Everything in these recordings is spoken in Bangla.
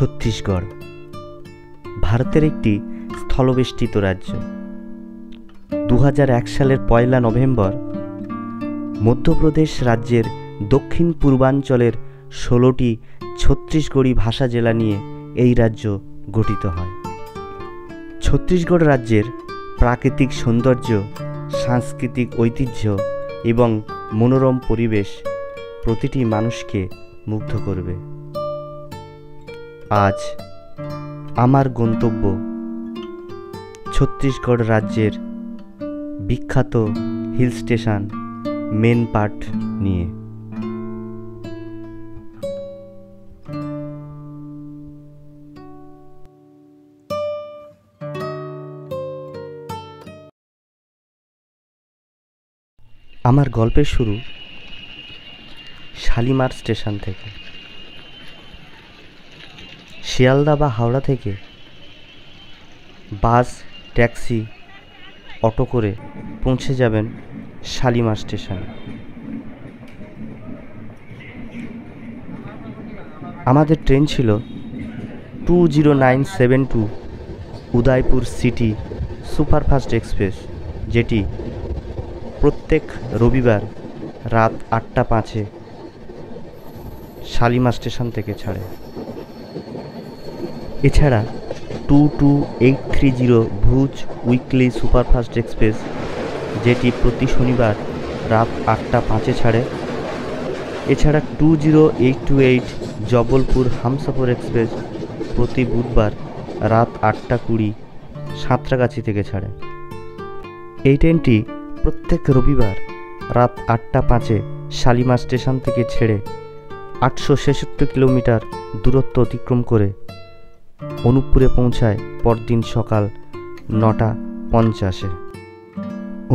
ছত্তিশগড় ভারতের একটি স্থলবেষ্টিত রাজ্য। 2001 সালের 1 নভেম্বর মধ্যপ্রদেশ রাজ্যের দক্ষিণ পূর্বাঞ্চলের 16টি ছত্তিশগড়ি ভাষা জেলা নিয়ে এই রাজ্য গঠিত হয়। ছত্তিশগড় রাজ্যের প্রাকৃতিক সৌন্দর্য, সাংস্কৃতিক ঐতিহ্য এবং মনোরম পরিবেশ প্রতিটি মানুষকে মুগ্ধ করবে। আজ আমার গন্তব্য ছত্তিশগড় রাজ্যের বিখ্যাত হিল স্টেশন মেনপাট নিয়ে। আমার গল্পের শুরু শালিমার স্টেশন থেকে। শিয়ালদা বা হাওড়া থেকে বাস, ট্যাক্সি, অটো করে পৌঁছে যাবেন শালিমার স্টেশনে। আমাদের ট্রেন ছিল 20972 উদয়পুর সিটি সুপারফাস্ট এক্সপ্রেস, যেটি প্রত্যেক রবিবার রাত 8:05 শালিমার স্টেশন থেকে ছাড়ে। এছাড়া 22830 ভুজ উইকলি সুপারফাস্ট এক্সপ্রেস, যেটি প্রতি শনিবার রাত 8:05 ছাড়ে। এছাড়া 20828 জবলপুর হামসফর এক্সপ্রেস প্রতি বুধবার রাত 8:20 সাঁতরাগাছি থেকে ছাড়ে। এই ট্রেনটি প্রত্যেক রবিবার রাত 8:05 শালিমার স্টেশন থেকে ছেড়ে 866 কিলোমিটার দূরত্ব অতিক্রম করে অনুপপুরে পৌঁছায় পরদিন সকাল 9:50।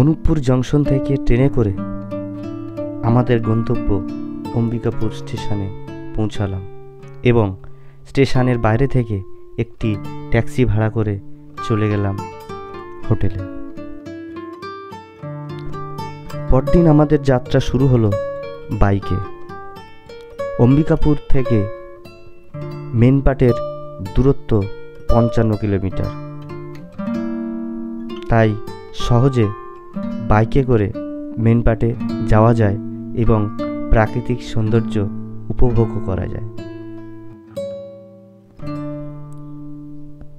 অনুপপুর জংশন থেকে ট্রেনে করে আমাদের গন্তব্য অম্বিকাপুর স্টেশনে পৌঁছালাম এবং স্টেশনের বাইরে থেকে একটি ট্যাক্সি ভাড়া করে চলে গেলাম হোটেলে। পরদিন আমাদের যাত্রা শুরু হলো বাইকে। অম্বিকাপুর থেকে মেনপাটের দূরত্ব 55 কিলোমিটার, তাই সহজে বাইকে করে মেনপাটে যাওয়া যায় এবং প্রাকৃতিক সৌন্দর্য উপভোগ করা যায়।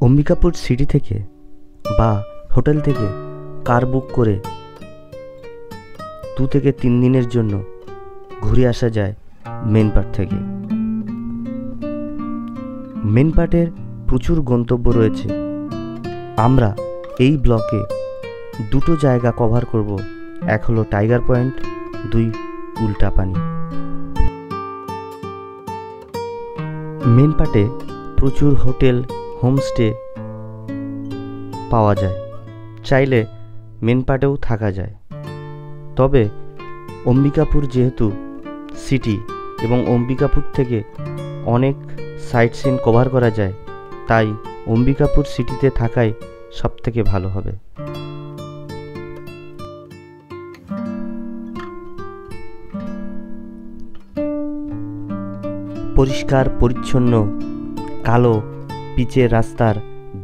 অম্বিকাপুর সিটি থেকে বা হোটেল থেকে কার বুক করে 2 থেকে 3 দিনের জন্য ঘুরে আসা যায় মেনপাট থেকে। মেনপাটের প্রচুর গন্তব্য রয়েছে। আমরা এই ব্লকে 2টো জায়গা কভার করব। এক হলো টাইগার পয়েন্ট, 2 উল্টাপানি। মেনপাটে প্রচুর হোটেল, হোমস্টে পাওয়া যায়, চাইলে মেনপাটেও থাকা যায়। তবে অম্বিকাপুর যেহেতু সিটি এবং অম্বিকাপুর থেকে অনেক সাইট সিন কভার করা যায়, তাই অম্বিকাপুর সিটিতে থাকাই সবথেকে ভালো হবে। পরিষ্কার পরিচ্ছন্ন কালো পিচের রাস্তার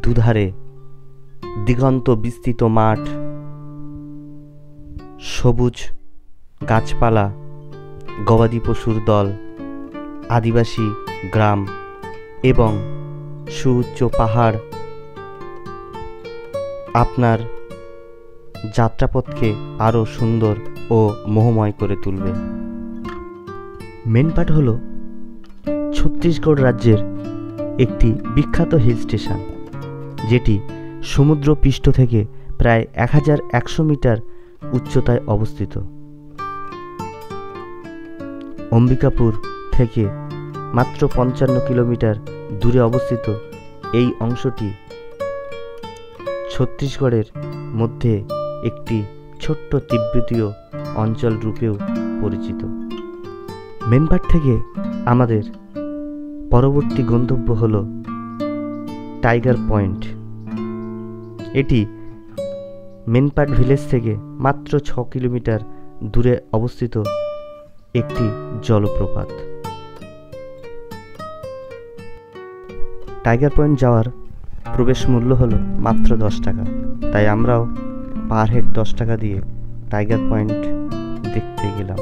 দুধারে দিগন্ত বিস্তৃত মাঠ, সবুজ গাছপালা, গবাদি পশুর দল, আদিবাসী গ্রাম এবং সুউচ্চ পাহাড় আপনার যাত্রাপথকে আরও সুন্দর ও মোহময় করে তুলবে। মেনপাট হল ছত্তিশগড় রাজ্যের একটি বিখ্যাত হিল স্টেশন, যেটি সমুদ্র পৃষ্ঠ থেকে প্রায় 1100 মিটার উচ্চতায় অবস্থিত। অম্বিকাপুর থেকে মাত্র 55 কিলোমিটার দূরে অবস্থিত এই অংশটি ছত্তিশগড়ের মধ্যে একটি ছোট্ট তিব্বতীয় অঞ্চল রূপেও পরিচিত। মেনপাট থেকে আমাদের পরবর্তী গন্তব্য হল টাইগার পয়েন্ট। এটি মেনপাট ভিলেজ থেকে মাত্র 6 কিলোমিটার দূরে অবস্থিত একটি জলপ্রপাত। টাইগার পয়েন্ট যাওয়ার প্রবেশ মূল্য হলো মাত্র 10 টাকা, তাই আমরাও পার হেড 10 টাকা দিয়ে টাইগার পয়েন্ট দেখতে গেলাম।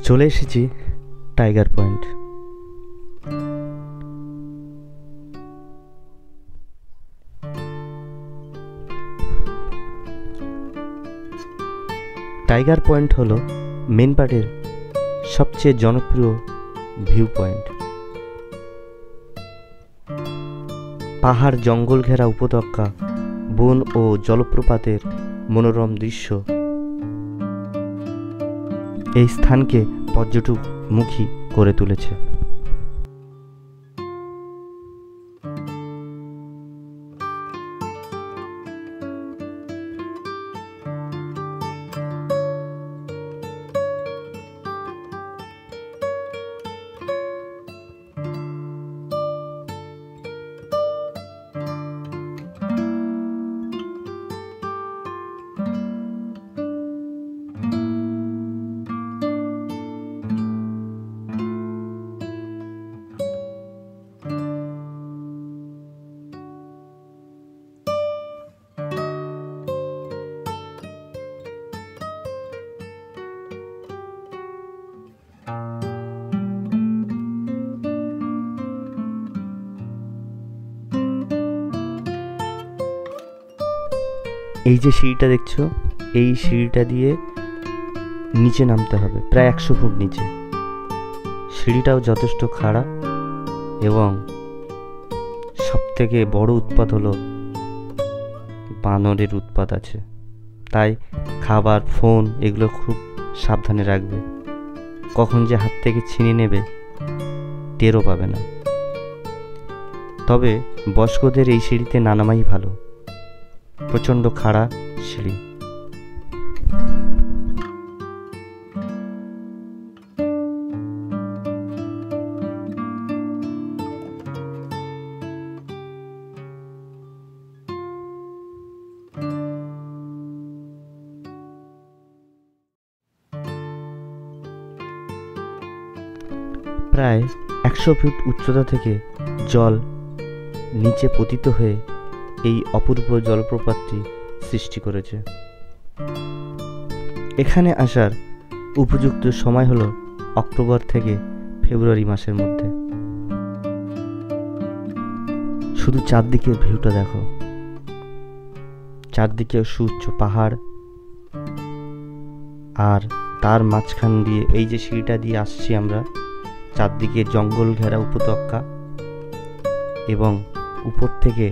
চলে এসেছি টাইগার পয়েন্ট। টাইগার পয়েন্ট হলো মেনপাটের সবচেয়ে জনপ্রিয় ভিউ পয়েন্ট। পাহাড় জঙ্গল ঘেরা উপত্যকা, বন ও জলপ্রপাতের মনোরম দৃশ্য এই স্থানকে পর্যটকমুখী করে তুলেছে। এই যে সিঁড়িটা দেখছো, এই সিঁড়িটা দিয়ে নিচে নামতে হবে প্রায় 100 ফুট নিচে। সিঁড়িটাও যথেষ্ট খাড়া এবং সবথেকে বড় উৎপাত হলো বানরের উৎপাত আছে, তাই খাবার, ফোন এগুলো খুব সাবধানে রাখবে। কখন যে হাত থেকে ছিনিয়ে নেবে টেরও পাবে না। তবে বয়স্কদের এই সিঁড়িতে না নামাই ভালো, প্রচণ্ড খাড়া সিঁড়ি। প্রায় 100 ফিট উচ্চতা থেকে জল নিচে পতিত হয়ে এই অপূর্ব জলপ্রপাতটি সৃষ্টি করেছে। এখানে আসার উপযুক্ত সময় হলো অক্টোবর থেকে ফেব্রুয়ারি মাসের মধ্যে। শুধু চারদিকের ভিউটা দেখো, চারদিকে সুউচ্চ পাহাড়, আর তার মাঝখান দিয়ে এই যে সিঁড়িটা দিয়ে আসছি আমরা, চারদিকে জঙ্গল ঘেরা উপত্যকা এবং উপর থেকে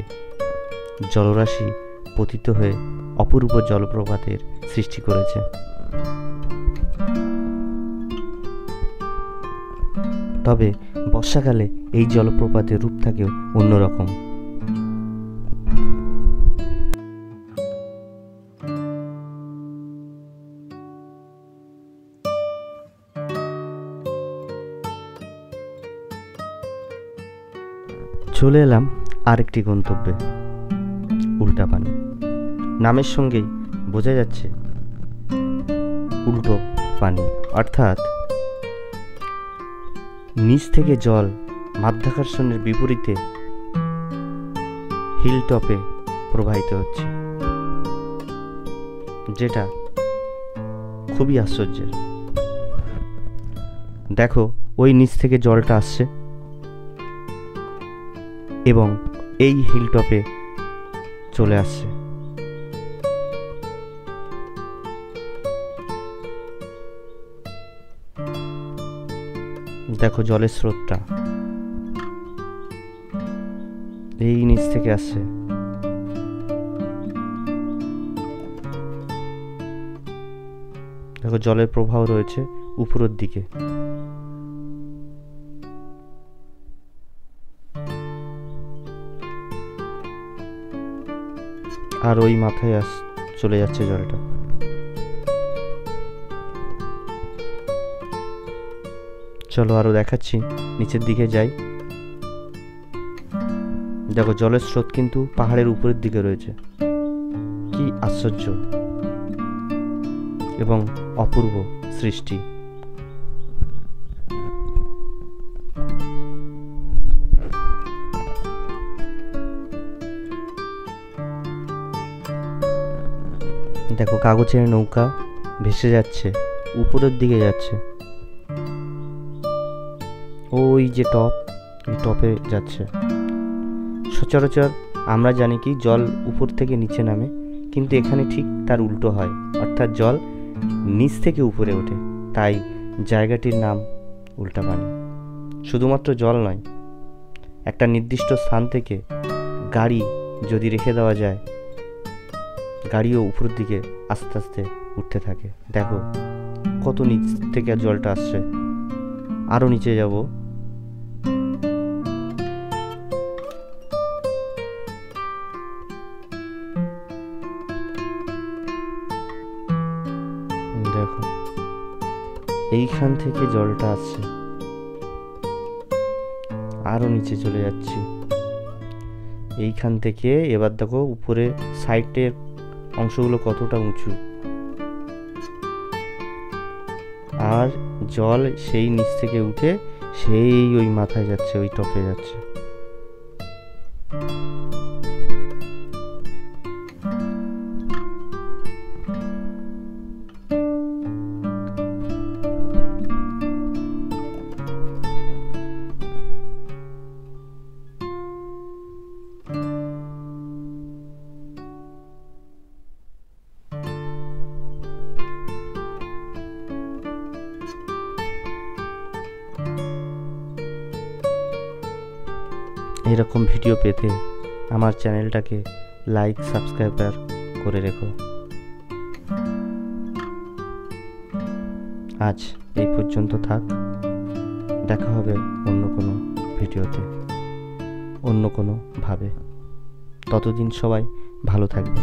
জলরাশি পতিত হয়ে অপূর্ব জলপ্রপাতের সৃষ্টি করেছে। তবে বর্ষাকালে এই জলপ্রপাতের রূপ থাকে অন্যরকম। চলে এলাম আরেকটি গন্তব্যে, উল্টা পানি। নামের সঙ্গেই বোঝা যাচ্ছে উল্টো পানি, অর্থাৎ নিচ থেকে জল মাধ্যাকর্ষণের বিপরীতে হিল টপে প্রবাহিত হচ্ছে, যেটা খুবই আশ্চর্যের। দেখো, ওই নিচ থেকে জলটা আসছে এবং এই হিল টপে চলে আসছে। দেখো জলের স্রোতটা এই নিচ থেকে আসছে দেখো জলের প্রবাহ রয়েছে উপরের দিকে। আর ওই মাথায় চলে যাচ্ছে জলটা। চলো আরো দেখাচ্ছি, নিচের দিকে যাই। দেখো জলের স্রোত কিন্তু পাহাড়ের উপরের দিকে রয়েছে। কি আশ্চর্য এবং অপূর্ব সৃষ্টি। দেখো কাগজের নৌকা ভেসে যাচ্ছে, উপরের দিকে যাচ্ছে। ওই যে টপ, এই টপে যাচ্ছে। সচরাচর আমরা জানি কি জল উপর থেকে নিচে নামে, কিন্তু এখানে ঠিক তার উল্টো হয়, অর্থাৎ জল নিচ থেকে উপরে ওঠে, তাই জায়গাটির নাম উল্টাপানি। শুধুমাত্র জল নয়, একটা নির্দিষ্ট স্থান থেকে গাড়ি যদি রেখে দেওয়া যায়, গাড়িও উপরের দিকে আস্তে আস্তে উঠতে থাকে। দেখো কত নিচ থেকে জলটা আসছে। আরো নিচে যাব। দেখো এইখান থেকে জলটা আসছে, আরো নিচে চলে যাচ্ছি। এইখান থেকে এবার দেখো উপরে সাইডের অংশগুলো কতটা উঁচু, আর জল সেই নিচ থেকে উঠে সেই ওই মাথায় যাচ্ছে, ওই টপে যাচ্ছে। এরকম ভিডিও পেতে আমার চ্যানেলটাকে লাইক সাবস্ক্রাইব করে রেখো। আজ এই পর্যন্ত থাক, দেখা হবে অন্য কোনো ভিডিওতে, অন্য কোনো ভাবে। ততদিন সবাই ভালো থাকবে।